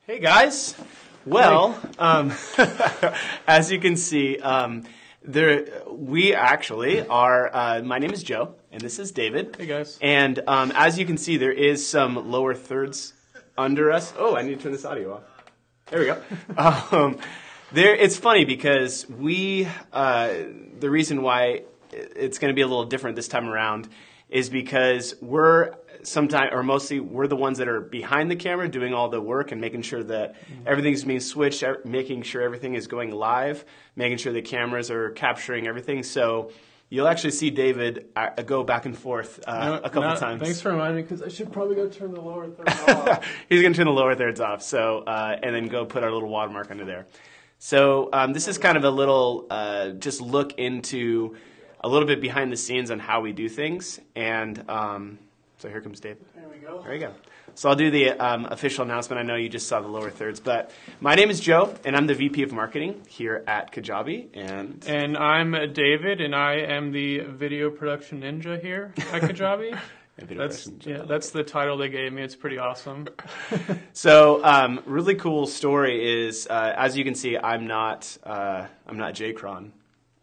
Hey guys. Well, as you can see, we actually are. My name is Joe, and this is David. Hey guys. And as you can see, there is some lower thirds under us. Oh, I need to turn this audio off. There we go. It's funny because the reason why it's going to be a little different this time around is because we're the ones that are behind the camera doing all the work and making sure that everything's being switched, making sure everything is going live, making sure the cameras are capturing everything. So you'll actually see David go back and forth a couple times. Thanks for reminding me, because I should probably go turn the lower third off. He's going to turn the lower thirds off, so and then go put our little watermark under there. So this is kind of a little just look into a little bit behind the scenes on how we do things. And so here comes Dave. There we go. There you go. So I'll do the official announcement. I know you just saw the lower thirds, but my name is Joe, and I'm the VP of Marketing here at Kajabi. And I'm David, and I am the video production ninja here at Kajabi. That's the title they gave me. It's pretty awesome. So really cool story is, as you can see, I'm not J-Cron.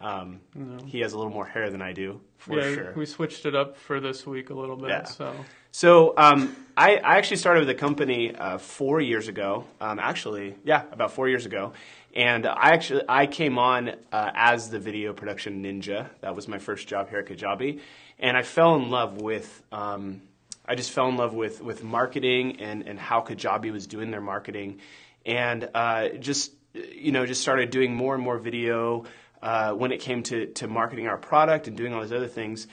No. He has a little more hair than I do, for sure. We switched it up for this week a little bit. Yeah. So I actually started with the company 4 years ago. About 4 years ago. And I came on as the video production ninja. That was my first job here at Kajabi. And I fell in love with with marketing and how Kajabi was doing their marketing. And just started doing more and more video when it came to marketing our product and doing all these other things.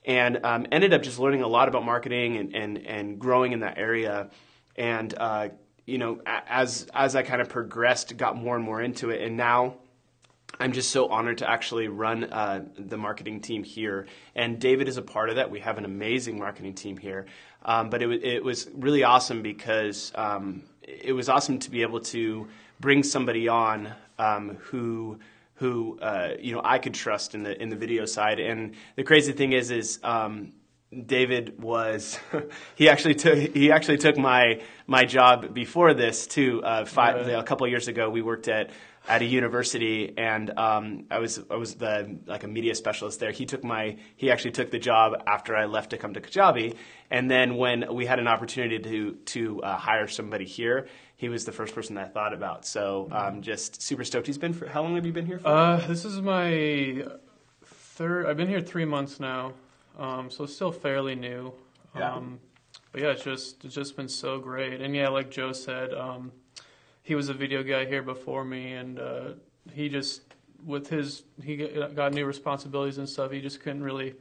And ended up just learning a lot about marketing and growing in that area. And as I kind of progressed, got more and more into it. And now I'm just so honored to actually run the marketing team here. And David is a part of that. We have an amazing marketing team here. But it was really awesome because it was awesome to be able to bring somebody on who I could trust in the video side. And the crazy thing is David was he actually took my job before this too. A couple of years ago, we worked at a university, and I was a media specialist there. He actually took the job after I left to come to Kajabi, and then when we had an opportunity to hire somebody here, he was the first person that I thought about. So just super stoked. How long have you been here for? This is my third. I've been here 3 months now, so still fairly new. Yeah. But yeah, it's just been so great. And yeah, like Joe said, he was a video guy here before me, and he got new responsibilities and stuff. He just couldn't really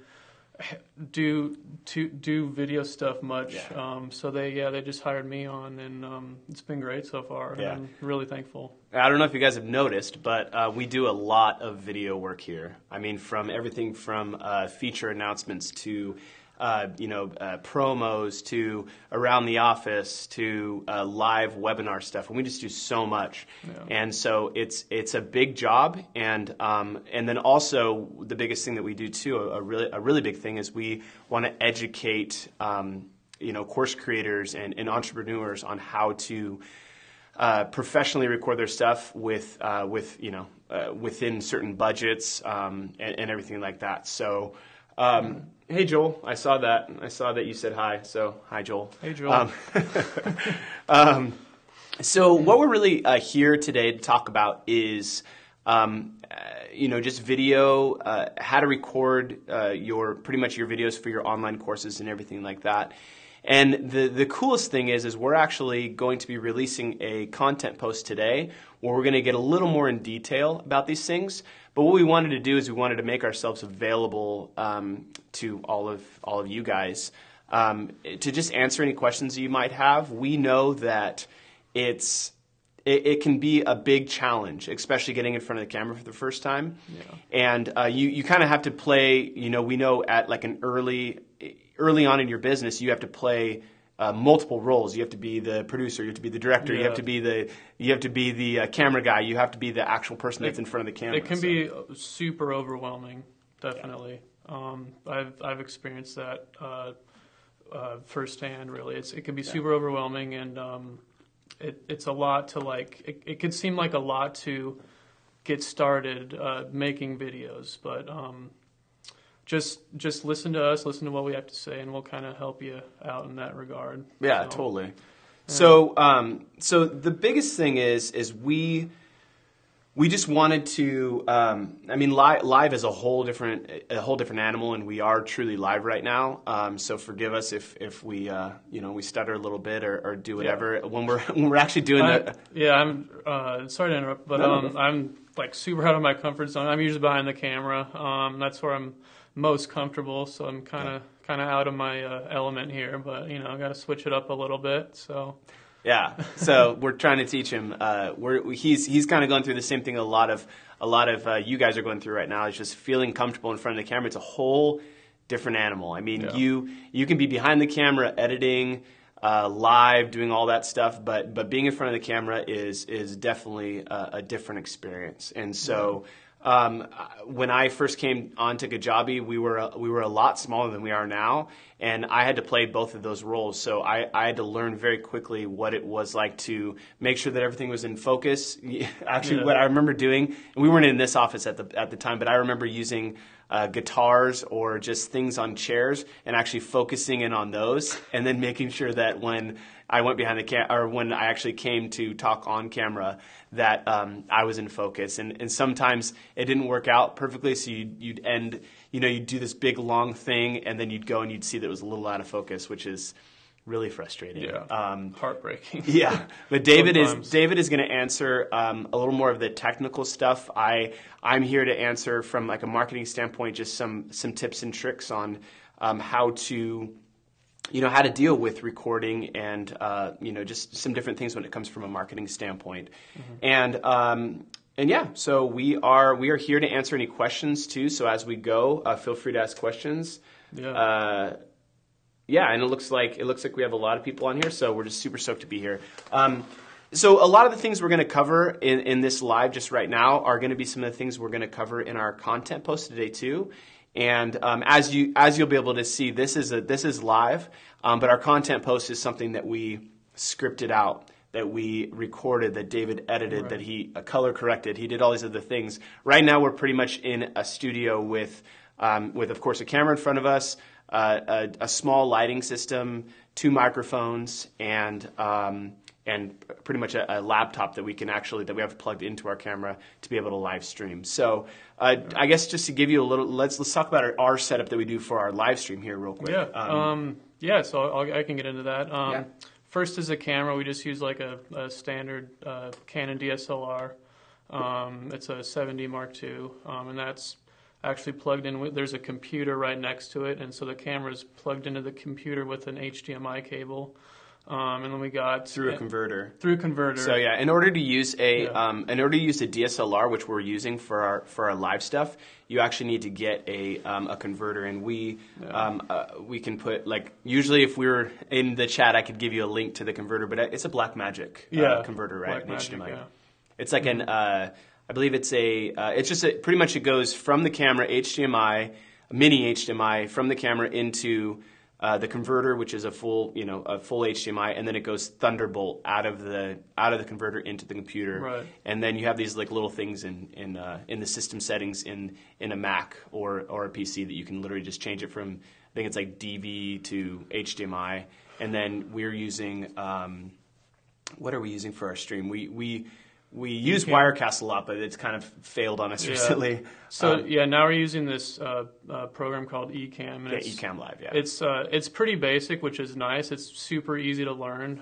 do video stuff much. Yeah. So they just hired me on, and it's been great so far. Yeah. And I'm really thankful. I don't know if you guys have noticed, but we do a lot of video work here. I mean, from everything from feature announcements to promos to around the office to live webinar stuff, and we just do so much. Yeah. And so it's a big job, and then also the biggest thing that we do too, a really big thing, is we want to educate course creators and entrepreneurs on how to professionally record their stuff within certain budgets and everything like that. So. Hey Joel, I saw that you said hi. So hi Joel. Hey Joel. So what we're really here today to talk about is, just video, how to record pretty much your videos for your online courses and everything like that. And the coolest thing is we're actually going to be releasing a content post today where we're going to get a little more in detail about these things. But what we wanted to do is we wanted to make ourselves available to all of you guys to just answer any questions you might have. We know that it can be a big challenge, especially getting in front of the camera for the first time. Yeah. And you kind of have to play. We know at like an early on in your business, you have to play multiple roles. You have to be the producer. You have to be the director. Yeah. You have to be the camera guy. You have to be the actual person that's in front of the camera. It can be super overwhelming, definitely. Yeah. I've experienced that firsthand. Really, it can be super overwhelming, and it's a lot to it could seem like a lot to get started making videos, but just listen to us, listen to what we have to say, and we'll kind of help you out in that regard. Yeah, totally. Yeah. So the biggest thing is we just wanted to. Live is a whole different animal, and we are truly live right now. So forgive us if we we stutter a little bit or do whatever when we're actually doing that. Yeah, I'm sorry to interrupt, but I'm super out of my comfort zone. I'm usually behind the camera. That's where I'm most comfortable. So I'm kind of out of my element here, but I got to switch it up a little bit. So. Yeah, so we're trying to teach him. He's kind of going through the same thing a lot of you guys are going through right now. Is just feeling comfortable in front of the camera. It's a whole different animal. I mean, you can be behind the camera editing, live, doing all that stuff, but being in front of the camera is definitely a different experience. And so when I first came onto Kajabi, we were a lot smaller than we are now, and I had to play both of those roles. So I had to learn very quickly what it was like to make sure that everything was in focus. Actually, what I remember doing, and we weren't in this office at the time, but I remember using guitars or just things on chairs and actually focusing in on those, and then making sure that when I went behind the or when I actually came to talk on camera, that I was in focus. And sometimes it didn't work out perfectly, so you'd end, you'd do this big long thing, and then you'd go and you'd see that it was a little out of focus, which is really frustrating. Yeah, heartbreaking. Yeah, but David is going to answer a little more of the technical stuff. I'm here to answer from a marketing standpoint, just some tips and tricks on how to how to deal with recording and just some different things when it comes from a marketing standpoint. Mm-hmm. And yeah, so we are here to answer any questions too. So as we go, feel free to ask questions. Yeah. And it looks like we have a lot of people on here, so we're just super stoked to be here. So a lot of the things we're going to cover in this live just right now are going to be some of the things we're going to cover in our content post today too. And as you'll be able to see, this is live, but our content post is something that we scripted out, that we recorded, that David edited, that he color corrected. He did all these other things. Right now, we're pretty much in a studio with of course a camera in front of us, a small lighting system, 2 microphones, and pretty much a laptop that we have plugged into our camera to be able to live stream. So I guess just to give you a little, let's talk about our setup that we do for our live stream here real quick. Yeah. So I can get into that. First is a camera. We just use a standard Canon DSLR. It's a 7D Mark II, and that's actually plugged in. There's a computer right next to it, and so the camera's plugged into the computer with an HDMI cable. And then we got through a converter. So yeah, in order to use a DSLR, which we're using for our live stuff, you actually need to get a converter. And we can put usually if we were in the chat, I could give you a link to the converter, but it's a Blackmagic converter, right? Blackmagic, HDMI. Yeah. It's like an I believe it's pretty much it goes from the camera HDMI, mini HDMI from the camera into the converter, which is a full HDMI, and then it goes Thunderbolt out of the converter into the computer. Right. And then you have these little things in the system settings in a Mac or a PC that you can literally just change it from, I think it's DV to HDMI. And then we're using what are we using for our stream? We use Wirecast a lot, but it's kind of failed on us recently. So now we're using this program called Ecamm. And Ecamm Live. Yeah, it's pretty basic, which is nice. It's super easy to learn.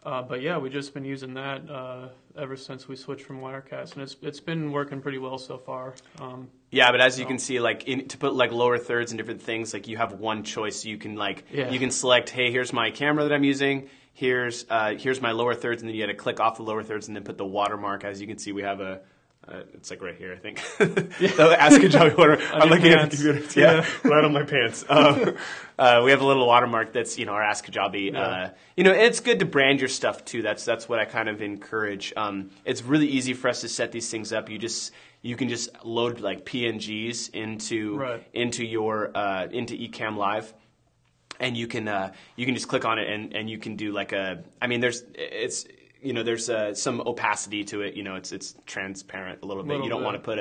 But yeah, we've just been using that ever since we switched from Wirecast, and it's been working pretty well so far. But as you can see, to put lower thirds and different things, you have one choice. You can you can select, hey, here's my camera that I'm using. Here's my lower thirds, and then you got to click off the lower thirds and then put the watermark. As you can see, we have it's right here, I think. The Ask Kajabi watermark. I'm looking at the computer. Yeah, right on my pants. We have a little watermark that's our Ask Kajabi. Yeah. It's good to brand your stuff too. That's what I kind of encourage. It's really easy for us to set these things up. You can just load PNGs into Ecamm Live. and you can just click on it and you can do like a. I mean, there's some opacity to it. It's transparent a little bit. You don't want to put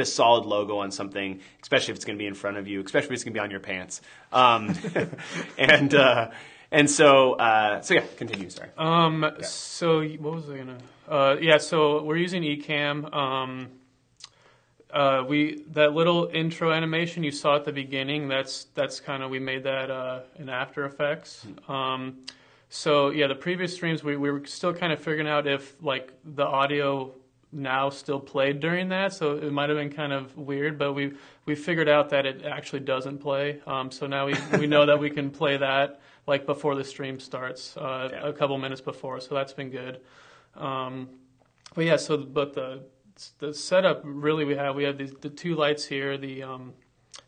a solid logo on something, especially if it's going to be in front of you, especially if it's going to be on your pants. And so yeah, continue. Sorry. So what was I gonna? So we're using Ecamm. That little intro animation you saw at the beginning, that's kind of, we made that in After Effects. So yeah, the previous streams we were still kind of figuring out if like the audio now still played during that, so it might have been kind of weird, but we figured out that it actually doesn't play. So now we know that we can play that like before the stream starts, a couple minutes before. So that's been good. But yeah, the setup really we have the two lights here,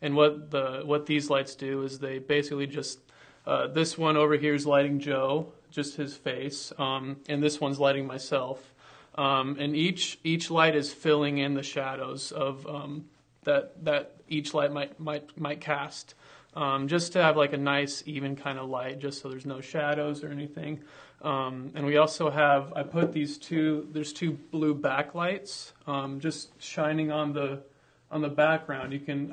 and what these lights do is they basically just this one over here is lighting Joe, just his face, and this one's lighting myself, and each light is filling in the shadows of that each light might cast, just to have like a nice even kind of light, just so there's no shadows or anything. And we also have, I put there's two blue backlights, just shining on the background. You can,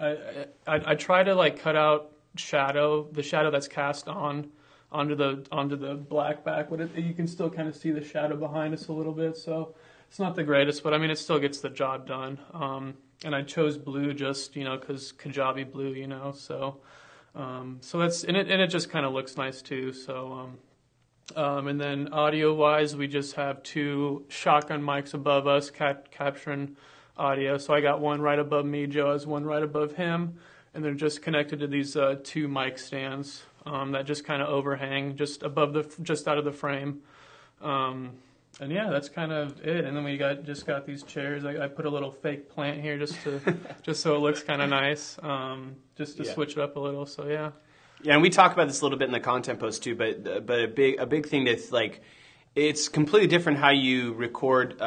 I try to like cut out the shadow that's cast onto the black back, but you can still kind of see the shadow behind us a little bit. So it's not the greatest, but I mean, it still gets the job done. And I chose blue just, cause Kajabi blue, so that's, and it just kind of looks nice too. So, and then audio-wise, we just have two shotgun mics above us capturing audio. So I got one right above me, Joe has one right above him, and they're just connected to these two mic stands that just kind of overhang just out of the frame. And yeah, that's kind of it. And then we got these chairs. I put a little fake plant here just so it looks kind of nice, just to switch it up a little. So yeah. Yeah, and we talk about this a little bit in the content post too, but a big thing that's like, it's completely different how you record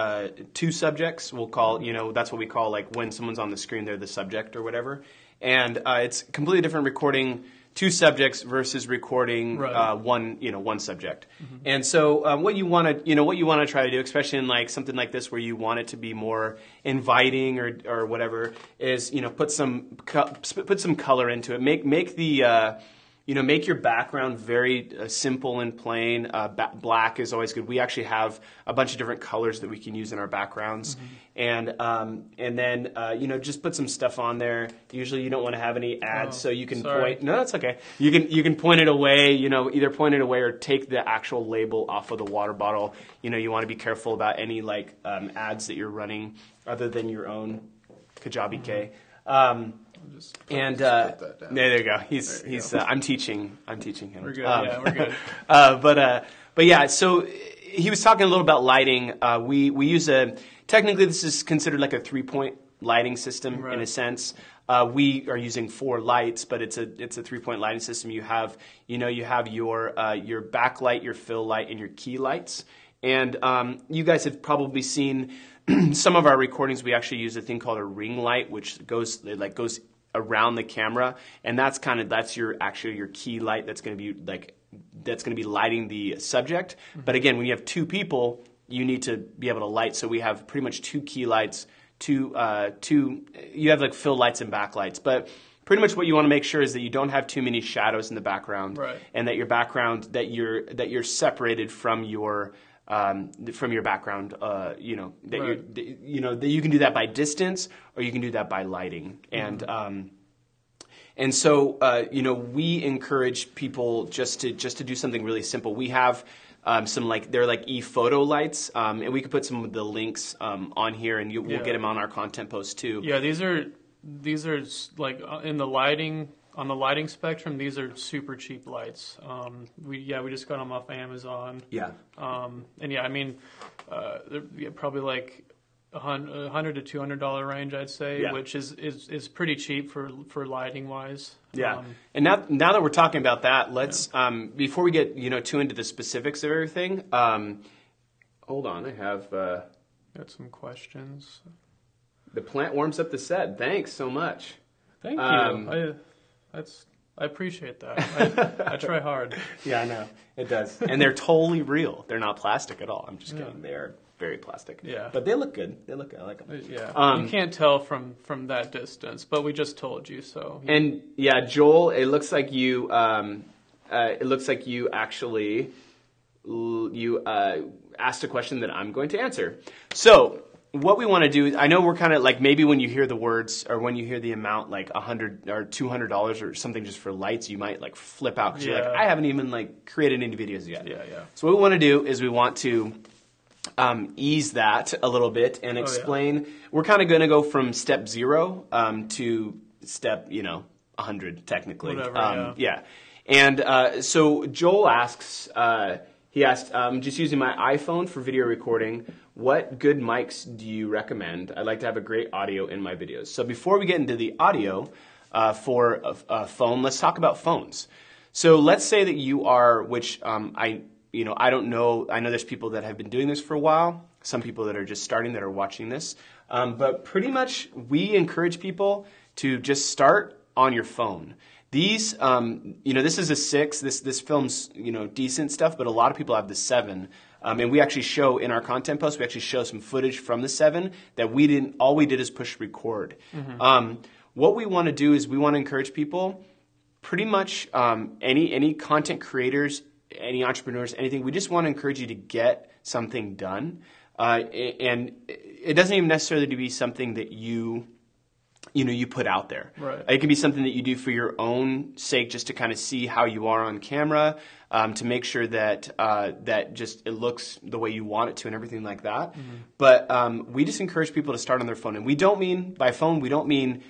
two subjects. We'll call, that's what we call like when someone's on the screen, they're the subject or whatever. And it's completely different recording two subjects versus recording one subject. Mm-hmm. And so what you want to try to do, especially in like something like this where you want it to be more inviting or whatever, is put some color into it. Make the make your background very simple and plain. Black is always good. We actually have a bunch of different colors that we can use in our backgrounds. Mm-hmm. And then just put some stuff on there. Usually you don't want to have any ads, so you can point. No, that's okay. You can point it away, either point it away or take the actual label off of the water bottle. You want to be careful about any like ads that you're running other than your own Kajabi K. There you go. He's. I'm teaching him. We're good. We're good. But yeah. So he was talking a little about lighting. We use technically this is considered like a 3-point lighting system in a sense. We are using 4 lights, but it's a 3-point lighting system. You have your backlight, your fill light, and your key lights. And you guys have probably seen some of our recordings. We actually use a thing called a ring light, which goes around the camera, and that's your key light. That's going to be lighting the subject. Mm-hmm. But again, when you have 2 people, you need to be able to light. So we have pretty much 2 key lights. You have like fill lights and backlights, but pretty much what you want to make sure is that you don't have too many shadows in the background, and that your background that you're separated from your background, that you can do that by distance or you can do that by lighting. Mm-hmm. And so we encourage people just to do something really simple. We have some they're like e-photo lights, and we could put some of the links on here, and we'll get them on our content post too. Yeah, these are like in the lighting. On the lighting spectrum, these are super cheap lights. We just got them off Amazon. Yeah. And yeah, I mean, they're probably like $100 to $200 range, I'd say, which is pretty cheap for lighting wise. Yeah. And now that we're talking about that, let's before we get too into the specifics of everything. Hold on, I have got some questions. The plant warms up the set. Thanks so much. Thank you. I appreciate that. I try hard. Yeah, I know. It does. And they're totally real. They're not plastic at all. I'm just kidding. They are very plastic. Yeah. But they look good. They look good. I like them. Yeah. You can't tell from that distance, but we just told you so. And yeah, Joel, it looks like you actually asked a question that I'm going to answer. So what we want to do, I know we're kind of like, maybe when you hear the words or when you hear the amount like $100 or $200 or something just for lights, you might like flip out because you're like, I haven't even like created any videos yet. Yeah. So what we want to do is we want to ease that a little bit and explain. We're kind of going to go from step 0 to step 100 technically. Whatever. Yeah. And so Joel asks. He asked, just using my iPhone for video recording, what good mics do you recommend? I'd like to have a great audio in my videos. So before we get into the audio for a phone, let's talk about phones. So let's say that you are, which I don't know. I know there's people that have been doing this for a while. Some people that are just starting that are watching this. But pretty much we encourage people to just start on your phone. These, this is a 6. This film's, decent stuff, but a lot of people have the 7. And we actually show in our content post, we actually show some footage from the 7 that we didn't. All we did is push record. Mm-hmm. What we want to do is we want to encourage people, pretty much any content creators, any entrepreneurs, anything. We just want to encourage you to get something done, and it doesn't even necessarily to be something that you put out there. Right. It can be something that you do for your own sake, just to kind of see how you are on camera, to make sure that that just it looks the way you want it to and everything like that. Mm-hmm. But we just encourage people to start on their phone. And we don't mean, by phone, we don't mean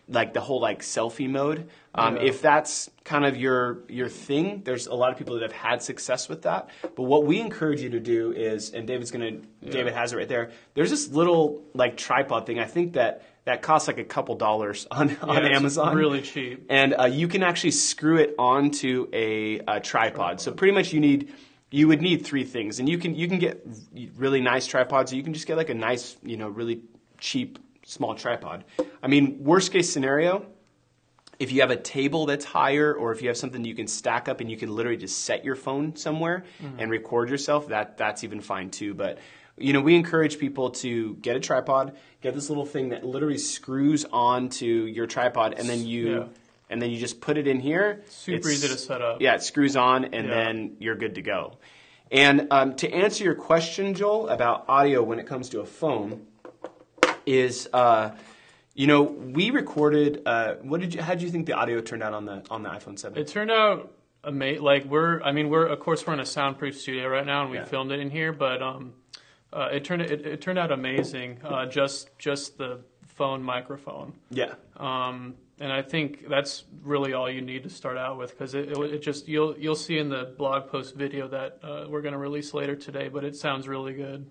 like the whole like selfie mode. If that's kind of your thing, there's a lot of people that have had success with that. But what we encourage you to do is, and David has it right there, there's this little like tripod thing. I think that costs like a couple dollars on Amazon. It's really cheap. And you can actually screw it onto a tripod. So pretty much you would need 3 things. And you can get really nice tripods, or you can just get like a nice, really cheap small tripod. I mean, worst case scenario, if you have a table that's higher, or if you have something you can stack up and you can literally just set your phone somewhere and record yourself, that's even fine too. But we encourage people to get a tripod, get this little thing that literally screws onto your tripod, and then you just put it in here. Super easy to set up. Yeah, it screws on, and then you're good to go. And to answer your question, Joel, about audio when it comes to a phone, is we recorded. How did you think the audio turned out on the iPhone 7? It turned out amazing. Like we're of course we're in a soundproof studio right now, and we filmed it in here, but it turned out amazing. Just the phone microphone. Yeah. And I think that's really all you need to start out with, because it just you'll see in the blog post video that we're going to release later today, but it sounds really good.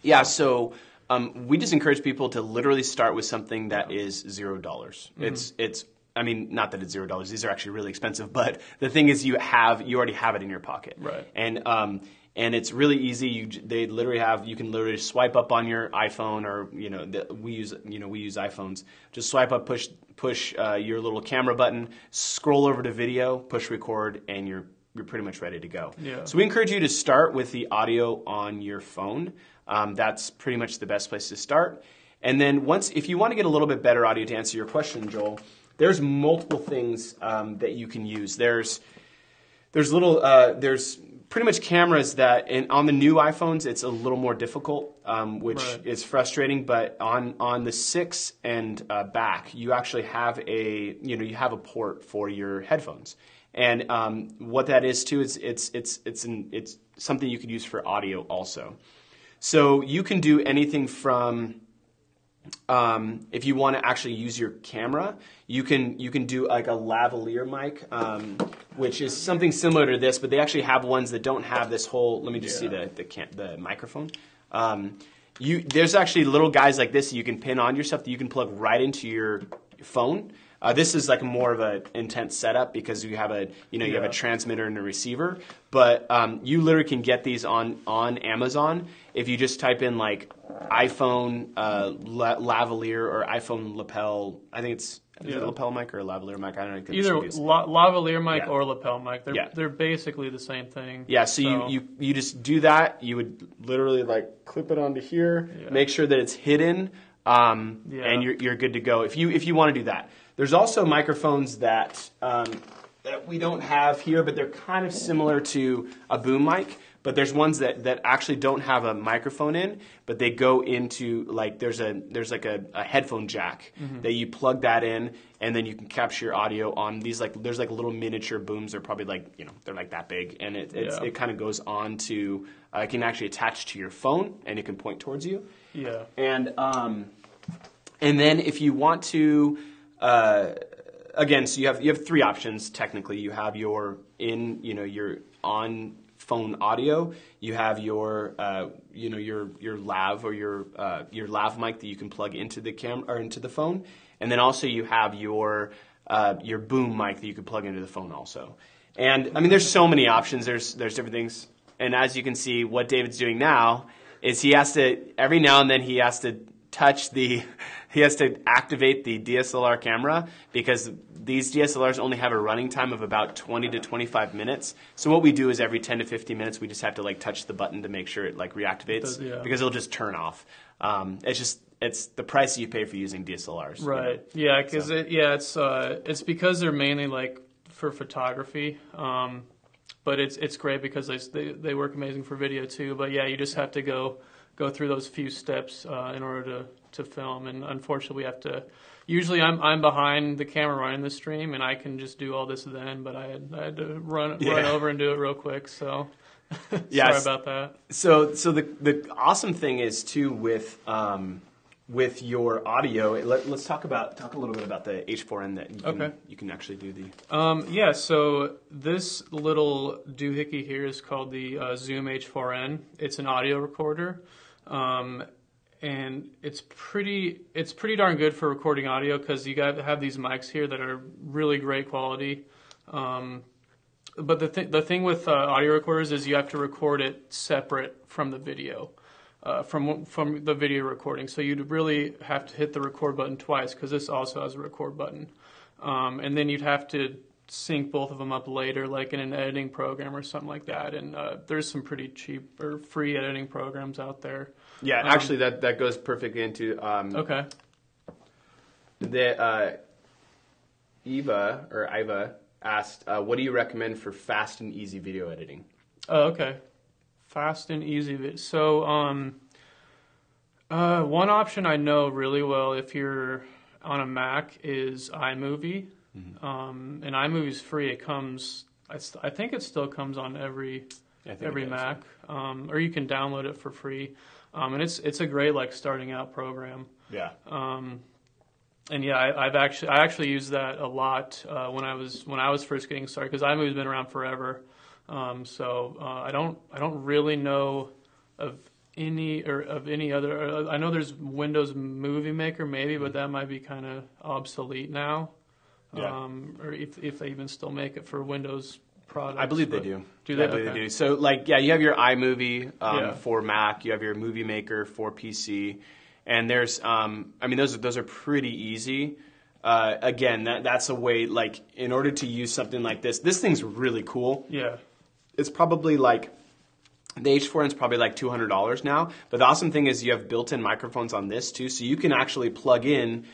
Yeah. So. We just encourage people to literally start with something that is $0. Mm-hmm. It's. I mean, not that it's $0. These are actually really expensive, but the thing is, you already have it in your pocket, right? And it's really easy. You can literally swipe up on your iPhone, or we use iPhones. Just swipe up, push your little camera button, scroll over to video, push record, and you're pretty much ready to go. Yeah. So we encourage you to start with the audio on your phone. That's pretty much the best place to start. And then if you want to get a little bit better audio, to answer your question, Joel, there's multiple things that you can use. There's pretty much cameras that, on the new iPhones, it's a little more difficult, which is frustrating. But on the 6 and back, you actually have you have a port for your headphones. And what that is too is it's something you could use for audio also. So you can do anything from, if you want to actually use your camera, you can do like a lavalier mic, which is something similar to this, but they actually have ones that don't have this whole. Let me just see the microphone. There's actually little guys like this that you can pin on yourself that you can plug right into your phone. This is like more of an intense setup because you have a have a transmitter and a receiver. But you literally can get these on Amazon if you just type in like iPhone lavalier or iPhone lapel. I think it's is it a lapel mic or a lavalier mic? I don't know. Either lavalier mic or lapel mic. They're basically the same thing. Yeah. So you just do that. You would literally like clip it onto here. Yeah. Make sure that it's hidden. And you're good to go if you want to do that. There's also microphones that we don't have here, but they're kind of similar to a boom mic. But there's ones that actually don't have a microphone in, but they go into like there's like a headphone jack that you plug that in, and then you can capture your audio on these there's like little miniature booms. They're probably like they're like that big, and it kind of goes on to it can actually attach to your phone, and it can point towards you. Yeah. And then if you want to. Again, so you have three options technically. You have your your on phone audio. You have your your lav or your lav mic that you can plug into the camera or into the phone, and then also you have your boom mic that you can plug into the phone also. And I mean, there's so many options. There's different things. And as you can see, what David's doing now is he has to every now and then he has to activate the DSLR camera because these DSLRs only have a running time of about 20 to 25 minutes. So what we do is every 10 to 15 minutes, we just have to like touch the button to make sure it like reactivates because it'll just turn off. It's the price you pay for using DSLRs. Right. Yeah. Because it's because they're mainly like for photography. But it's great because they work amazing for video too. But yeah, you just have to go through those few steps in order to film, and unfortunately we have to. Usually I'm behind the camera running the stream, and I can just do all this then. But I had to run over and do it real quick. So sorry about that. So the awesome thing is too with your audio. Let's talk a little bit about the H4n that you can actually do the. So this little doohickey here is called the Zoom H4n. It's an audio recorder. And it's pretty darn good for recording audio because you got to have these mics here that are really great quality. But the thing with audio recorders is you have to record it separate from the video, from the video recording. So you'd really have to hit the record button twice because this also has a record button, and then you'd have to sync both of them up later, like in an editing program or something like that. And there's some pretty cheap or free editing programs out there. Yeah, actually, that goes perfectly into the Iva asked, "What do you recommend for fast and easy video editing?" Oh, okay, fast and easy. So, one option I know really well if you're on a Mac is iMovie. And iMovie's free. It comes. I think it still comes on every Mac, or you can download it for free. And it's a great like starting out program. Yeah. And yeah, I actually used that a lot when I was first getting started because iMovie's been around forever. So I don't really know of any other. I know there's Windows Movie Maker maybe, but that might be kind of obsolete now. Yeah. Or if they even still make it for Windows products. I believe they do. Do they? I believe they do. So, you have your iMovie for Mac. You have your Movie Maker for PC. And there's, those are pretty easy. Again, that's a way, like, in order to use something like this thing's really cool. Yeah. It's probably like, the H4n is probably like $200 now. But the awesome thing is you have built-in microphones on this, too. So you can actually plug in,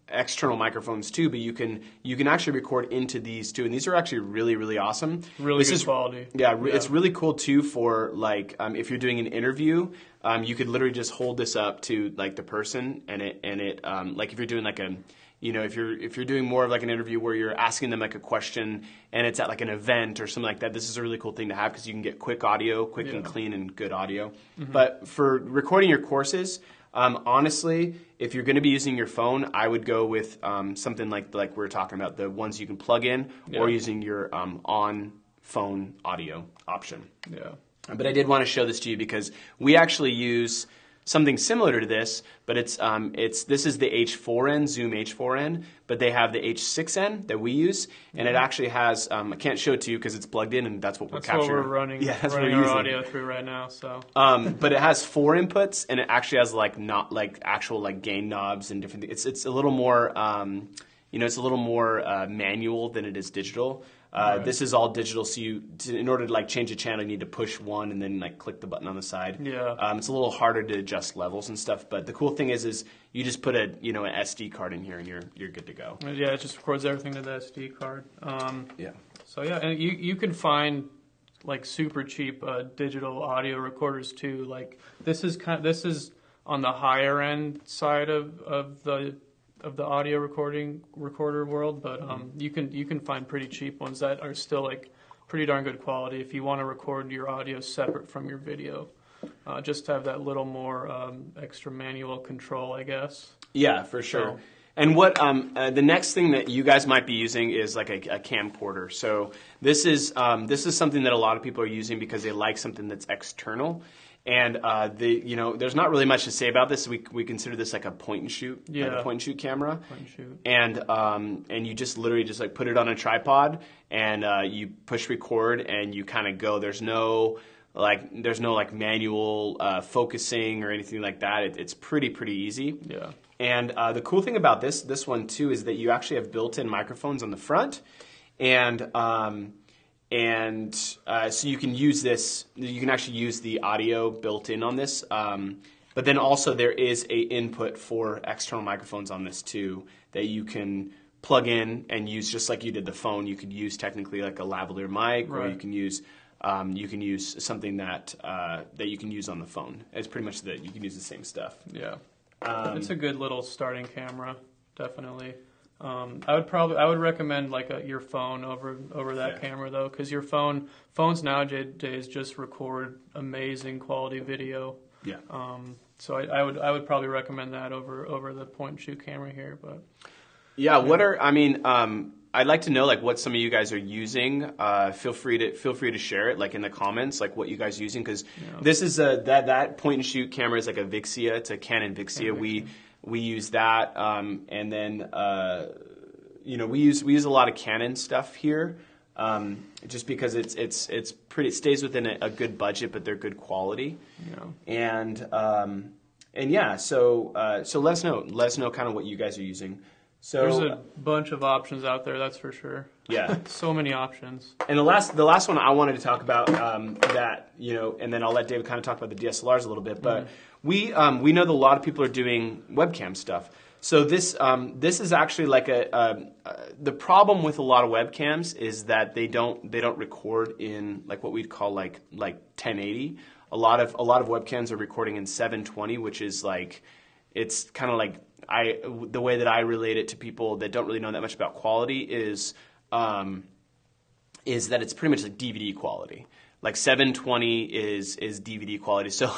external microphones too, but you can actually record into these too, and these are actually really, really awesome. Really good quality. Yeah, it's really cool too for like if you're doing an interview, you could literally just hold this up to like the person, and it like if you're doing like if you're doing more of like an interview where you're asking them like a question and it's at like an event or something like that, this is a really cool thing to have because you can get quick and clean and good audio. Mm-hmm. But for recording your courses. Honestly, if you're going to be using your phone, I would go with something like we were talking about, the ones you can plug in, or using your on-phone audio option. Yeah. But I did want to show this to you because we actually use something similar to this, but this is the H4n, Zoom H4n, but they have the H6n that we use, and it actually has, I can't show it to you because it's plugged in and that's what we're capturing. That's what we're running, that's running what we're our using. audio through right now. So, but it has 4 inputs, and it actually has not actual gain knobs and different things. It's a little more, it's a little more manual than it is digital. Right. This is all digital, so in order to change a channel, you need to push one and then click the button on the side. Yeah. It's a little harder to adjust levels and stuff, but the cool thing is you just put an SD card in here and you're good to go. Yeah, it just records everything to the SD card. Yeah. So yeah, and you can find super cheap digital audio recorders too. This is on the higher end side of the audio recorder world, but you can find pretty cheap ones that are still pretty darn good quality if you want to record your audio separate from your video, just to have that little more extra manual control, I guess. Yeah, for sure. So, and what the next thing that you guys might be using is a camcorder. So this is something that a lot of people are using because they like something that's external. And there's not really much to say about this. We consider this like a point and shoot, like a point and shoot camera. Point and shoot. And you just literally just put it on a tripod and you push record and you kind of go. There's no manual focusing or anything like that. It's pretty easy. Yeah. And the cool thing about this one too is that you actually have built-in microphones on the front, and so you can use this. You can actually use the audio built in on this. But then also there is a input for external microphones on this too that you can plug in and use just like you did the phone. You could use technically like a lavalier mic, right. Or you can use something that you can use on the phone. It's pretty much that you can use the same stuff. Yeah, it's a good little starting camera, definitely. I would recommend your phone over that camera though, because your phones nowadays just record amazing quality video. Yeah. So I would probably recommend that over the point and shoot camera here, but. Yeah. I'd like to know what some of you guys are using. Feel free to share it in the comments what you guys are using, because this is that point and shoot camera is a Vixia. It's a Canon Vixia. We use that, and then we use a lot of Canon stuff here, just because it's pretty. It stays within a good budget, but they're good quality. Yeah. And yeah, so let us know kind of what you guys are using. So there's a bunch of options out there, that's for sure. Yeah. So many options. And the last one I wanted to talk about, and then I'll let David kind of talk about the DSLRs a little bit, but we know that a lot of people are doing webcam stuff. So this is actually the problem with a lot of webcams is that they don't record in what we'd call like 1080. A lot of webcams are recording in 720, which is it's kind of the way that I relate it to people that don't really know that much about quality is that it's pretty much like DVD quality. 720 is DVD quality. So,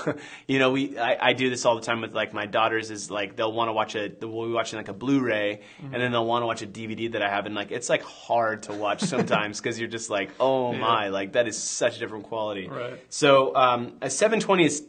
I do this all the time with my daughters is they'll want to watch we'll be watching a Blu-ray, and then they'll want to watch a DVD that I have, and it's hard to watch sometimes because you're just oh my, that is such a different quality. Right. So, a 720 is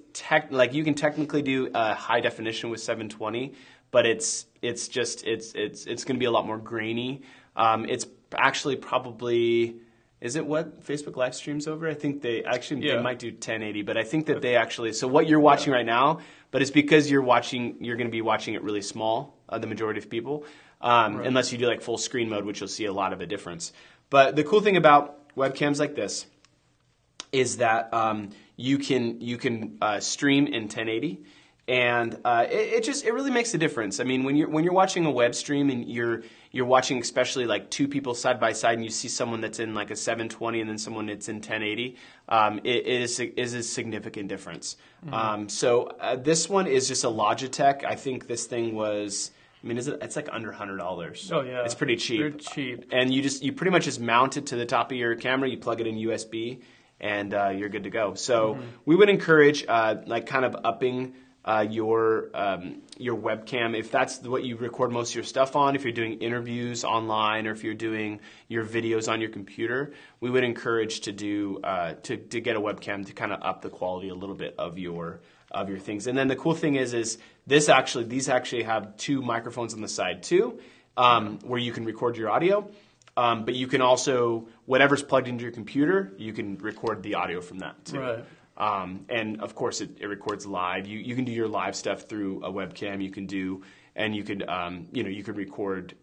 you can technically do high definition with 720, but it's going to be a lot more grainy. It's actually probably. Is it what Facebook live streams over? I think they might do 1080, but I think that they actually. So what you're watching right now, but it's because you're going to be watching it really small. The majority of people, unless you do full screen mode, which you'll see a lot of a difference. But the cool thing about webcams like this is that you can stream in 1080. And it really makes a difference. I mean, when you're watching a web stream and you're watching especially two people side by side, and you see someone that's in a 720 and then someone that's in 1080, it is a significant difference. Mm-hmm. So this one is just a Logitech. I think this thing was. It's under $100. Oh yeah, it's pretty cheap. They're cheap. And you pretty much just mount it to the top of your camera. You plug it in USB, and you're good to go. So we would encourage kind of upping your webcam, if that's what you record most of your stuff on, if you're doing interviews online or if you're doing your videos on your computer, we would encourage to do to get a webcam to kind of up the quality a little bit of your things. And then the cool thing is these actually have 2 microphones on the side too, where you can record your audio. But you can also, whatever's plugged into your computer, you can record the audio from that too. Right. And of course, it records live. You can do your live stuff through a webcam. You could record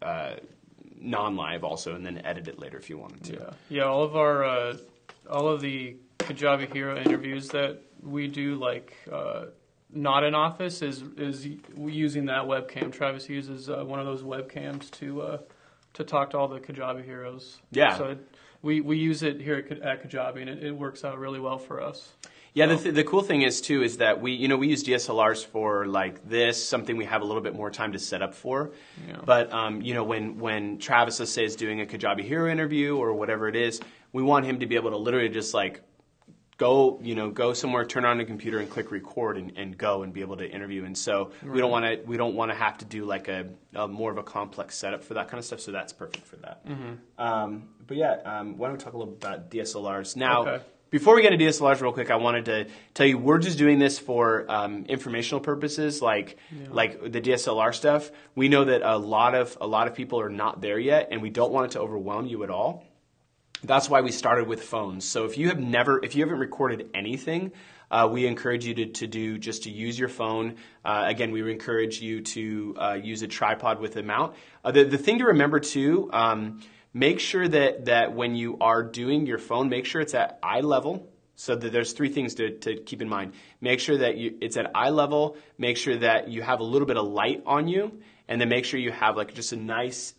non-live also, and then edit it later if you wanted to. Yeah. All of the Kajabi Hero interviews that we do, not in office, is using that webcam. Travis uses one of those webcams to talk to all the Kajabi heroes. Yeah. So we use it here at Kajabi, and it works out really well for us. Yeah, the cool thing is that we use DSLRs for like this, something we have a little bit more time to set up for. Yeah. But when Travis, let's say, is doing a Kajabi Hero interview or whatever it is, we want him to be able to literally just like go somewhere, turn on the computer and click record and go and be able to interview. And so we don't want to have to do like a more of a complex setup for that kind of stuff. So that's perfect for that. Mm-hmm. But yeah, why don't we talk a little bit about DSLRs now? Okay. Before we get into DSLRs real quick, I wanted to tell you we're just doing this for informational purposes, like the DSLR stuff. We know that a lot of people are not there yet, and we don't want it to overwhelm you at all. That's why we started with phones. So if you haven't recorded anything, we encourage you to use your phone. Again, we encourage you to use a tripod with a mount. The thing to remember too. Make sure that when you are doing your phone, make sure it's at eye level. So that there's 3 things to keep in mind. Make sure that it's at eye level. Make sure that you have a little bit of light on you. And then make sure you have like just a nice,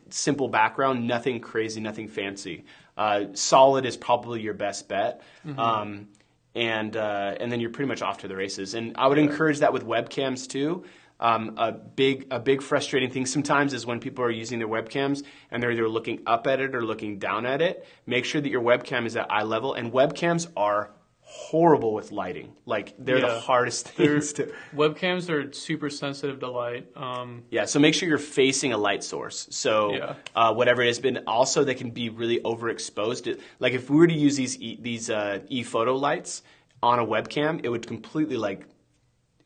simple background. Nothing crazy, nothing fancy. Solid is probably your best bet. Mm-hmm. And then you're pretty much off to the races. And I would encourage that with webcams too. A big frustrating thing sometimes is when people are using their webcams and they're either looking up at it or looking down at it. Make sure that your webcam is at eye level. And webcams are horrible with lighting. Like they're the hardest things to. Webcams are super sensitive to light. So make sure you're facing a light source. So whatever it has been, also they can be really overexposed. Like if we were to use these e-photo lights on a webcam, it would completely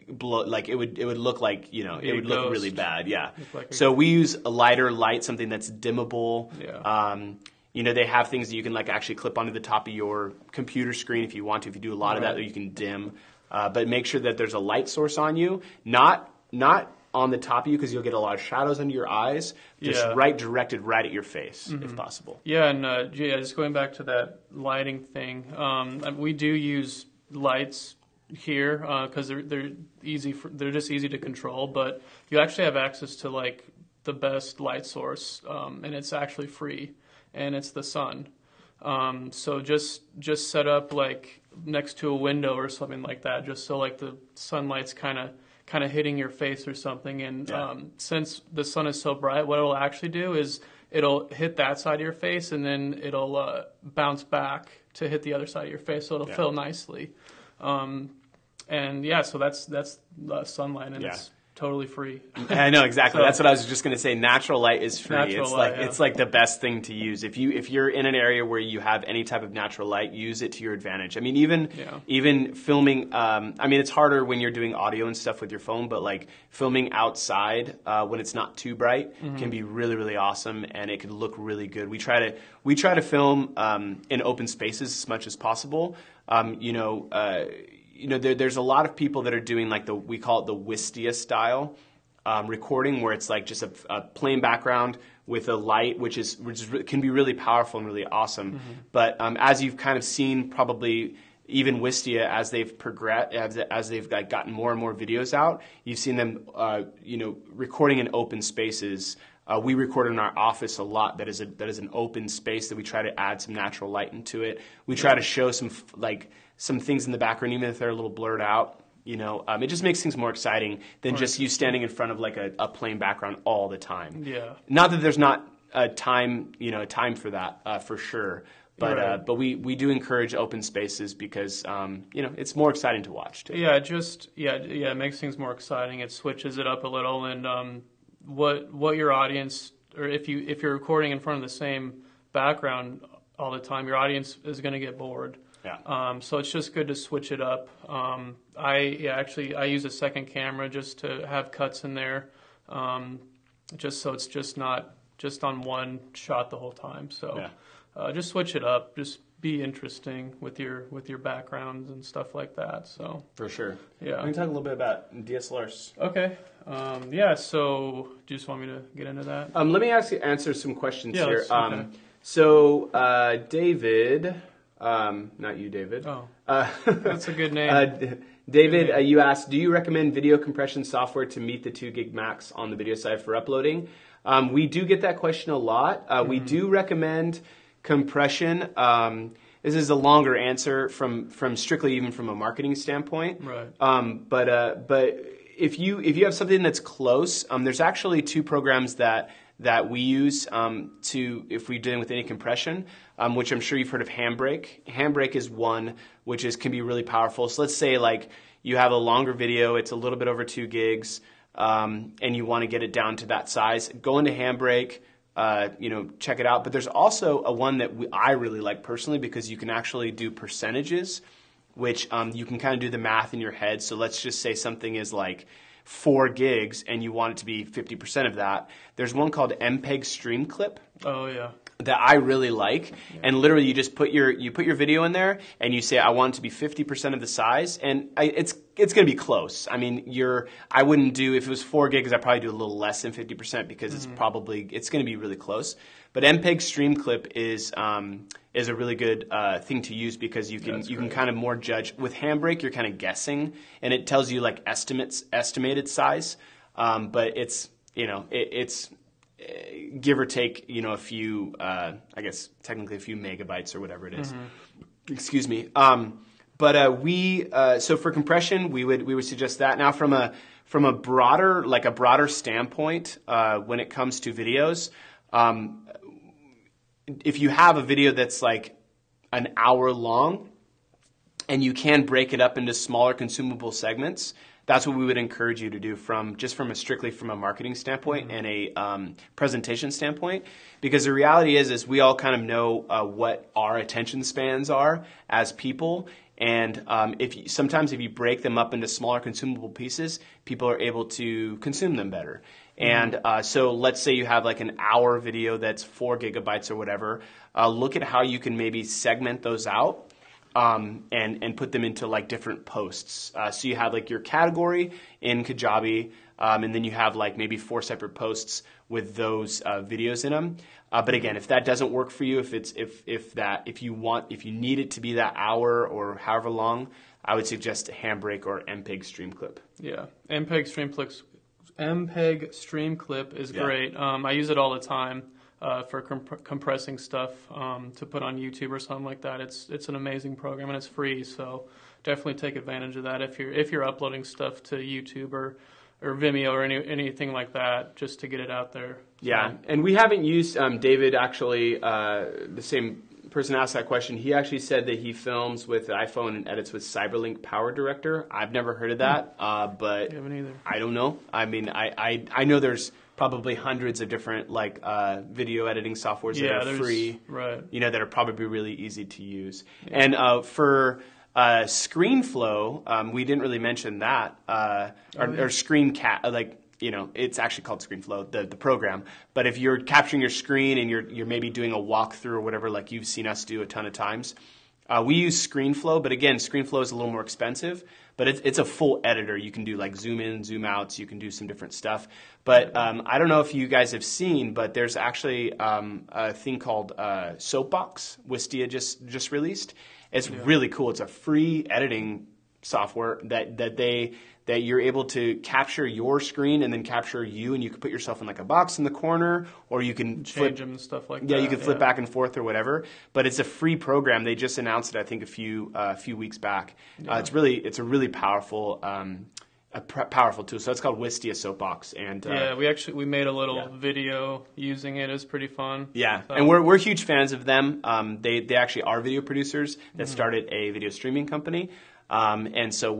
it would look like it would look really bad. So we use a lighter light, something that's dimmable. They have things that you can actually clip onto the top of your computer screen if you want to. If you do a lot of that, you can dim. But make sure that there's a light source on you, not on the top of you, because you'll get a lot of shadows under your eyes. Just directed right at your face, if possible. Yeah, and just going back to that lighting thing, we do use lights here because they're easy. They're just easy to control, but you actually have access to the best light source, and it's actually free, and it's the sun. So just set up next to a window or something like that, just so the sunlight's kind of hitting your face or something. And since the sun is so bright, what it'll actually do is it'll hit that side of your face, and then it'll bounce back to hit the other side of your face, so it'll fill nicely. So that's sunlight, and it's totally free. I know exactly. That's what I was just going to say. Natural light is free. It's like the best thing to use. If you're in an area where you have any type of natural light, use it to your advantage. I mean, even filming. It's harder when you're doing audio and stuff with your phone, but filming outside when it's not too bright can be really, really awesome, and it can look really good. We try to film in open spaces as much as possible. There's a lot of people that are doing we call it the Wistia style recording, where it's just a plain background with a light, which can be really powerful and really awesome. Mm-hmm. But as you've kind of seen, probably even Wistia, as they've progressed, as they've gotten more and more videos out, you've seen them, recording in open spaces. We record in our office a lot. That is an open space that we try to add some natural light into it. We try to show some things in the background, even if they're a little blurred out. It just makes things more exciting than just you standing in front of a plain background all the time. Yeah. Not that there's not a time for that, for sure. But we do encourage open spaces because it's more exciting to watch too. Yeah, it makes things more exciting. It switches it up a little, and what your audience, or if you're recording in front of the same background all the time, your audience is going to get bored. Yeah. So it's just good to switch it up. I use a second camera just to have cuts in there, just so it's just not just on one shot the whole time. So just switch it up. Just be interesting with your backgrounds and stuff like that. So for sure. Yeah. We can talk a little bit about DSLRs. Okay. So do you just want me to get into that? Let me answer some questions here. Okay. So David. Not you, David. Oh, that's a good name. David, you asked, do you recommend video compression software to meet the 2 gig max on the video side for uploading? We do get that question a lot. We do recommend compression. This is a longer answer from strictly even from a marketing standpoint. Right. But if you have something that's close, there's actually 2 programs that we use if we're dealing with any compression, which I'm sure you've heard of Handbrake. Handbrake is one which can be really powerful. So let's say like you have a longer video, it's a little bit over 2 gigs, and you want to get it down to that size. Go into Handbrake, check it out. But there's also a one that I really like personally because you can actually do percentages, which you can kind of do the math in your head. So let's just say something is like 4 gigs and you want it to be 50% of that. There's one called MPEG Stream Clip. Oh yeah. That I really like, and literally you just put your video in there and you say I want it to be 50% of the size, and it's going to be close. I mean, I wouldn't do, if it was 4 gigs, I'd probably do a little less than 50% because it's going to be really close. But MPEG Stream Clip is a really good thing to use because you can kind of more judge. With Handbrake, you're kind of guessing, and it tells you like estimated size, but it's give or take, a few, I guess technically a few megabytes or whatever it is. Excuse me. So for compression, we would suggest that. Now from a broader standpoint, when it comes to videos, if you have a video that's like an hour long and you can break it up into smaller consumable segments, that's what we would encourage you to do strictly from a marketing standpoint and a presentation standpoint. Because the reality is we all kind of know what our attention spans are as people. And sometimes if you break them up into smaller consumable pieces, people are able to consume them better. And so let's say you have like an hour video that's 4 gigabytes or whatever. Look at how you can maybe segment those out. And put them into like different posts. So you have like your category in Kajabi, and then you have like maybe 4 separate posts with those videos in them. But again, if that doesn't work for you, if you need it to be that hour or however long, I would suggest Handbrake or MPEG Stream Clip. Yeah, MPEG Stream Clip is great. I use it all the time. For compressing stuff to put on YouTube or something like that. It's an amazing program and it's free, so definitely take advantage of that if you're uploading stuff to YouTube or Vimeo or anything like that, just to get it out there. So. Yeah, and we haven't used David actually. The same person asked that question. He actually said that he films with an iPhone and edits with CyberLink Power Director. I've never heard of that, but I don't know. I mean, I know there's probably hundreds of different like video editing softwares that are free, right? That are probably really easy to use. Yeah. And for ScreenFlow, we didn't really mention that, or ScreenCat, it's actually called ScreenFlow, the program. But if you're capturing your screen and you're maybe doing a walkthrough or whatever, like you've seen us do a ton of times, we use ScreenFlow. But again, ScreenFlow is a little more expensive. But it's a full editor. You can do like zoom in, zoom outs. You can do some different stuff. But I don't know if you guys have seen, but there's actually a thing called Soapbox, Wistia just released. It's really cool. It's a free editing software that you're able to capture your screen and then capture you, and you can put yourself in like a box in the corner, or you can change them and stuff like that. Yeah, you can flip back and forth or whatever. But it's a free program. They just announced it, I think, a few weeks back. Yeah. It's a really powerful powerful tool. So it's called Wistia Soapbox, and yeah, we made a little video using it. It's pretty fun. Yeah, so. And we're huge fans of them. They actually are video producers that started a video streaming company, and so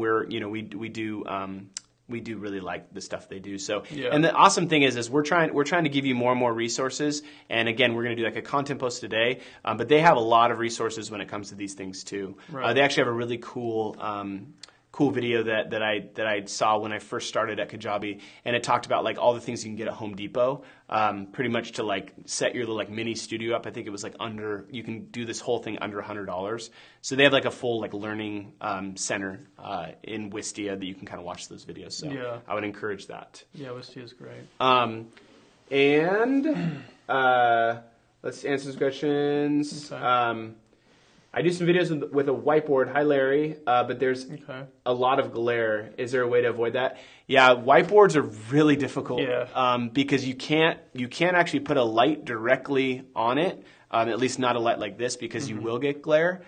we do really like the stuff they do. So, and the awesome thing is we're trying to give you more and more resources. And again, we're going to do like a content post today, but they have a lot of resources when it comes to these things too. Right. They actually have a really cool video that I saw when I first started at Kajabi, and it talked about like all the things you can get at Home Depot, pretty much to like set your little like mini studio up. I think it was like you can do this whole thing under $100. So they have like a full like learning center in Wistia that you can kind of watch those videos. So I would encourage that. Yeah, Wistia is great. And let's answer some questions. Okay. I do some videos with a whiteboard. Hi, Larry. But there's a lot of glare. Is there a way to avoid that? Yeah, whiteboards are really difficult because you can't actually put a light directly on it. At least not a light like this, because you will get glare.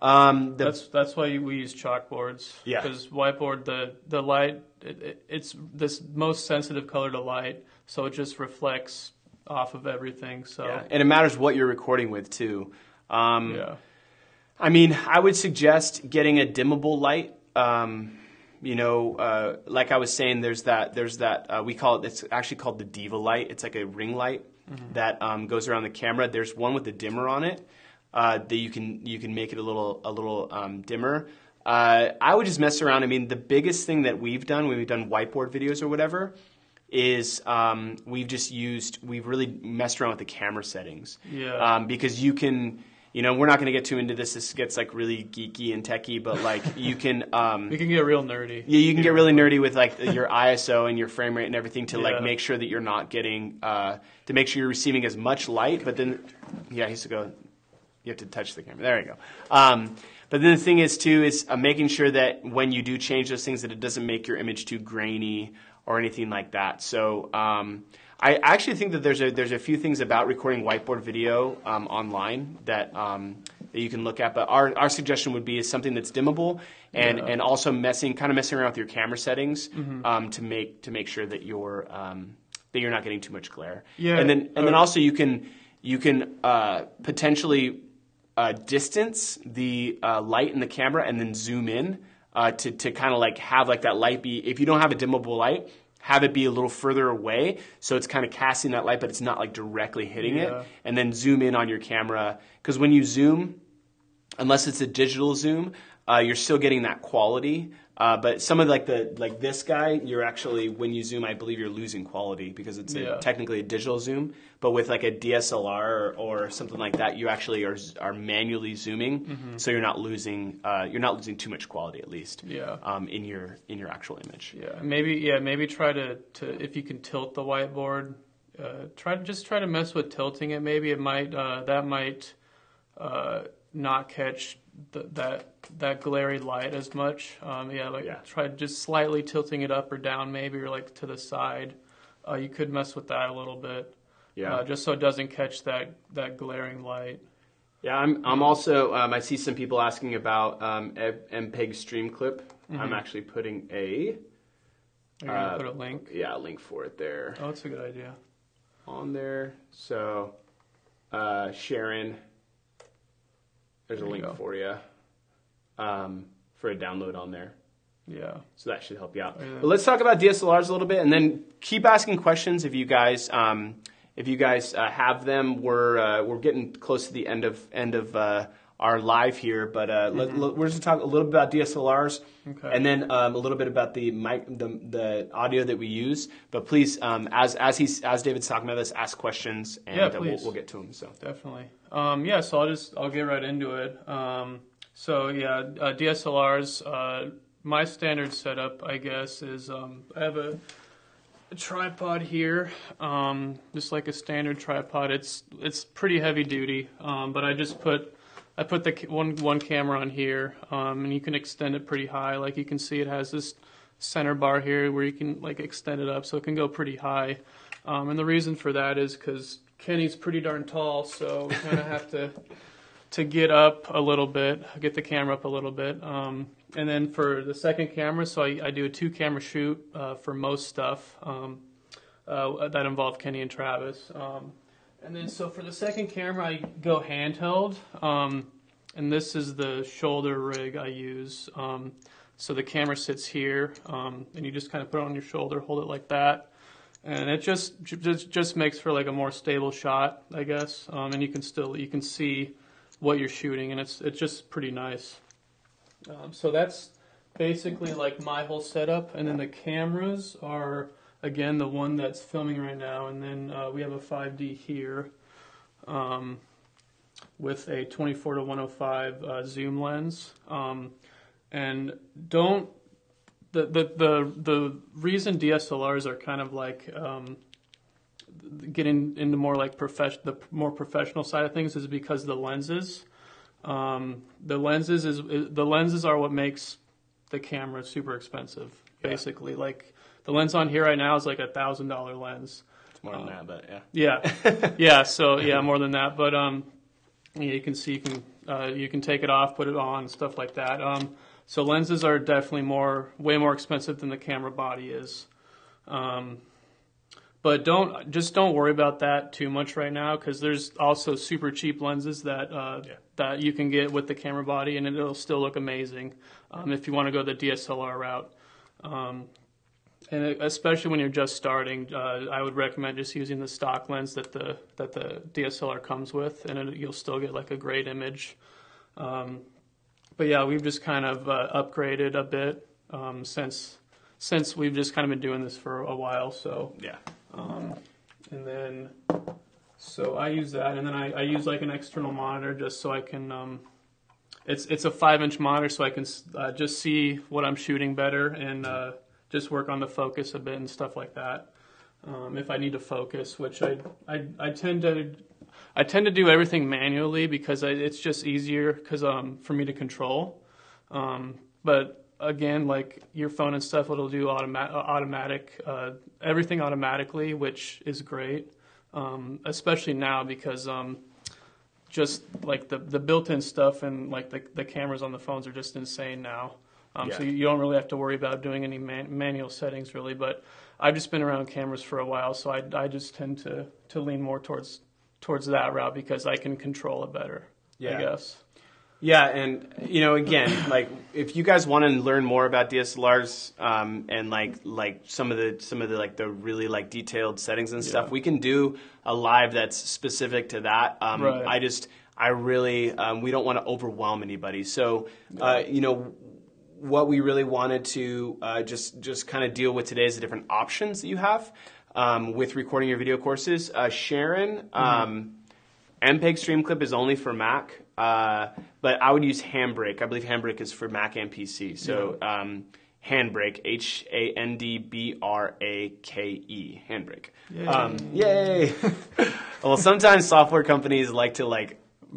That's why we use chalkboards. Yeah. Because whiteboard, the light, it's this most sensitive color to light, so it just reflects off of everything. So and it matters what you're recording with too. I mean, I would suggest getting a dimmable light. Like I was saying, there's that we call it. It's actually called the Diva light. It's like a ring light that goes around the camera. There's one with a dimmer on it that you can make it a little dimmer. I would just mess around. I mean, the biggest thing that we've done when we've done whiteboard videos or whatever is we've really messed around with the camera settings. Yeah. Because you can. We're not going to get too into this. This gets like really geeky and techy, but like you can. We can get real nerdy. Yeah, you can get really nerdy with like your ISO and your frame rate and everything to like make sure that you're not getting to make sure you're receiving as much light. But then, he used to go. You have to touch the camera. There you go. But then the thing is too is making sure that when you do change those things that it doesn't make your image too grainy or anything like that. So. I actually think that there's a few things about recording whiteboard video online that you can look at, but our suggestion would be is something that's dimmable and also messing around with your camera settings to make sure that you're not getting too much glare. Yeah. And then also you can potentially distance the light in the camera and then zoom in to kind of like have like that light be, if you don't have a dimmable light, have it be a little further away, so it's kind of casting that light, but it's not like directly hitting it. And then zoom in on your camera, because when you zoom, unless it's a digital zoom, you're still getting that quality. But some of like this guy, you're actually, when you zoom, I believe you're losing quality because it's technically a digital zoom. But with like a DSLR or something like that, you actually are manually zooming, so you're not losing too much quality at least. In your actual image. Yeah, maybe try to if you can tilt the whiteboard, try to mess with tilting it. Maybe it might not catch that glary light as much. Try just slightly tilting it up or down maybe, or like to the side. You could mess with that a little bit. Just so it doesn't catch that glaring light. Yeah, I'm also I see some people asking about MPEG stream clip. I'm actually putting You're gonna put a link? Yeah, a link for it there. Oh, that's a good idea. On there. So Sharon, there's a link for you for a download on there. Yeah. So that should help you out. But let's talk about DSLRs a little bit, and then keep asking questions if you guys have them. We're getting close to the end of our live here, but we're just going to talk a little bit about DSLRs, and then a little bit about the audio that we use. But please, as David's talking about this, ask questions, and we'll get to them. So definitely, So I'll get right into it. DSLRs. My standard setup, I guess, is I have a tripod here, just like a standard tripod. It's pretty heavy duty, but I put the one camera on here, and you can extend it pretty high. Like you can see, it has this center bar here where you can like extend it up, so it can go pretty high. And the reason for that is because Kenny's pretty darn tall, so we kind of have to get up a little bit, get the camera up a little bit. And then for the second camera, so I do a 2-camera shoot for most stuff that involve Kenny and Travis. And then so for the second camera, I go handheld. And this is the shoulder rig I use. So the camera sits here, and you just kind of put it on your shoulder, hold it like that. And it just makes for like a more stable shot, I guess. And you can see what you're shooting, and it's just pretty nice. So that's basically like my whole setup. And then the cameras are, again, the one that's filming right now. And then we have a 5D here with a 24-105 zoom lens. And the reason DSLRs are kind of like getting into more like the more professional side of things is because the lenses. The lenses are what makes the camera super expensive. Basically, like the lens on here right now is like $1,000 lens. It's more than that, but yeah. Yeah, yeah. So yeah, more than that. But you can see you can take it off, put it on, stuff like that. So lenses are definitely way more expensive than the camera body is. But don't worry about that too much right now, because there's also super cheap lenses that you can get with the camera body, and it'll still look amazing if you want to go the DSLR route. And especially when you're just starting, I would recommend just using the stock lens that the DSLR comes with, and you'll still get like a great image. But yeah, we've just kind of upgraded a bit since we've just kind of been doing this for a while. So yeah. And then so I use that, and then I use like an external monitor just so I can. It's a 5-inch monitor, so I can just see what I'm shooting better and just work on the focus a bit and stuff like that. If I need to focus, which I tend to do everything manually because it's just easier for me to control. But again, like your phone and stuff, it'll do automatic everything automatically, which is great, especially now because just like the built-in stuff and like the cameras on the phones are just insane now. So you don't really have to worry about doing any manual settings really. But I've just been around cameras for a while, so I just tend to lean more towards that route because I can control it better, I guess. Yeah, and again, like if you guys want to learn more about DSLRs and like some of the like the really like detailed settings and stuff, we can do a live that's specific to that. Right. I really we don't want to overwhelm anybody. So what we really wanted to just kind of deal with today is the different options that you have with recording your video courses. Sharon, MPEG Streamclip is only for Mac, but I would use Handbrake. I believe Handbrake is for Mac and PC. So Handbrake, Handbrake, Handbrake. Yay! Well, sometimes software companies like to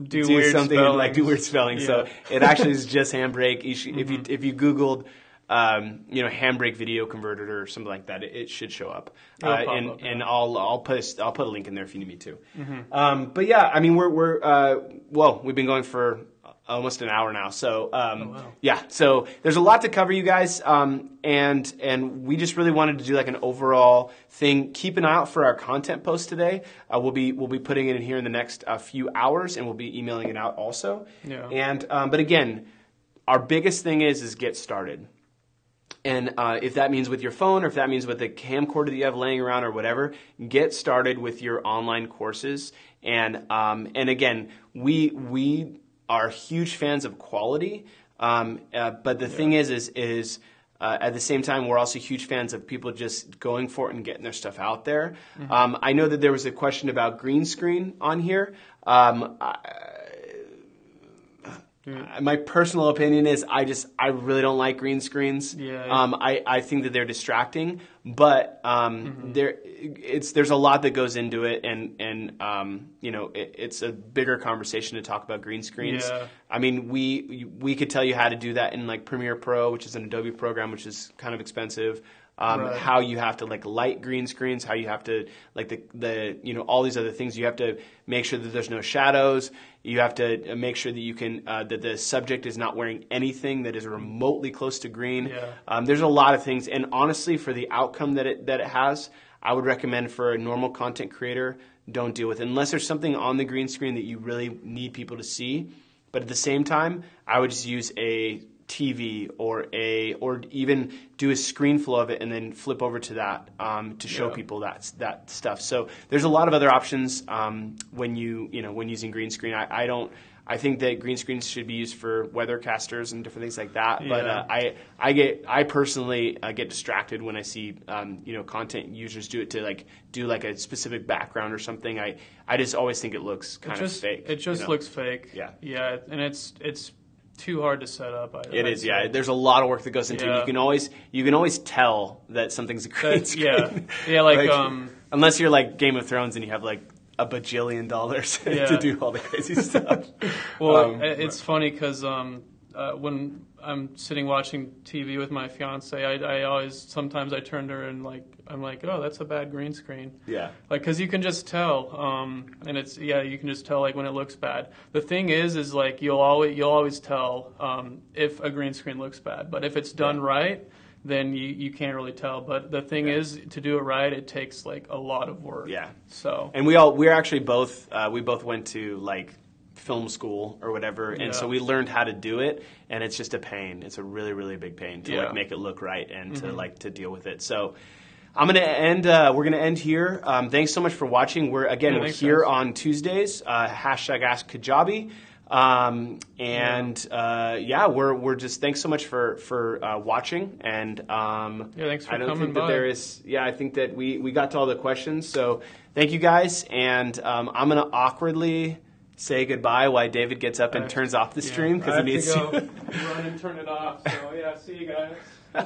do something spellings. Do weird spelling. Yeah. So it actually is just Handbrake. If you Googled Handbrake video converter or something like that, it should show up. And I'll put a link in there if you need me to. But yeah, I mean we've been going for almost an hour now. So yeah, so there's a lot to cover, you guys, and we just really wanted to do like an overall thing. Keep an eye out for our content post today. We'll be putting it in here in the next few hours, and we'll be emailing it out also. Yeah. And but again, our biggest thing is get started. And if that means with your phone or if that means with the camcorder that you have laying around or whatever, get started with your online courses. And again, we are huge fans of quality. But the thing is at the same time, we're also huge fans of people just going for it and getting their stuff out there. I know that there was a question about green screen on here. My personal opinion is I really don't like green screens. I think that they're distracting, but there's a lot that goes into it, and it's a bigger conversation to talk about green screens. Yeah. I mean, we could tell you how to do that in like Premiere Pro, which is an Adobe program, which is kind of expensive. how you have to like light green screens, how you have to like the all these other things. You have to make sure that there's no shadows. You have to make sure that you can that the subject is not wearing anything that is remotely close to green. Yeah. There's a lot of things, and honestly, for the outcome that it has, I would recommend for a normal content creator, don't deal with it unless there's something on the green screen that you really need people to see. But at the same time, I would just use a TV or even do a screen flow of it and then flip over to that to show people that stuff. So there's a lot of other options when using green screen. I think that green screens should be used for weathercasters and different things like that. Yeah. But I personally get distracted when I see content users do it to like do like a specific background or something. I just always think it looks kind of fake. It just looks fake. Yeah. Yeah, and it's too hard to set up. It is. Yeah. There's a lot of work that goes into it. You can always tell that something's a green screen. Yeah. Like unless you're like Game of Thrones and you have like a bajillion dollars to do all the crazy stuff. Well, it's funny because when I'm sitting watching TV with my fiance, I always sometimes I turn to her and I'm like, oh, that's a bad green screen. Yeah. Like, because you can just tell, and you can just tell like when it looks bad. The thing is like you'll always tell if a green screen looks bad, but if it's done right, then you can't really tell. But the thing is, to do it right, it takes like a lot of work. Yeah. So. And we're actually both we both went to like film school or whatever, and so we learned how to do it, and it's just a pain. It's a really, really big pain to like make it look right and to deal with it. So I'm gonna end. We're gonna end here. Thanks so much for watching. We're here on Tuesdays. Hashtag Ask Kajabi. We're just thanks so much for watching, and thanks for I don't coming think that by. there is I think that we got to all the questions, so thank you guys, and I'm gonna awkwardly say goodbye while David gets up and turns off the stream because he needs to go run and turn it off. So see you guys.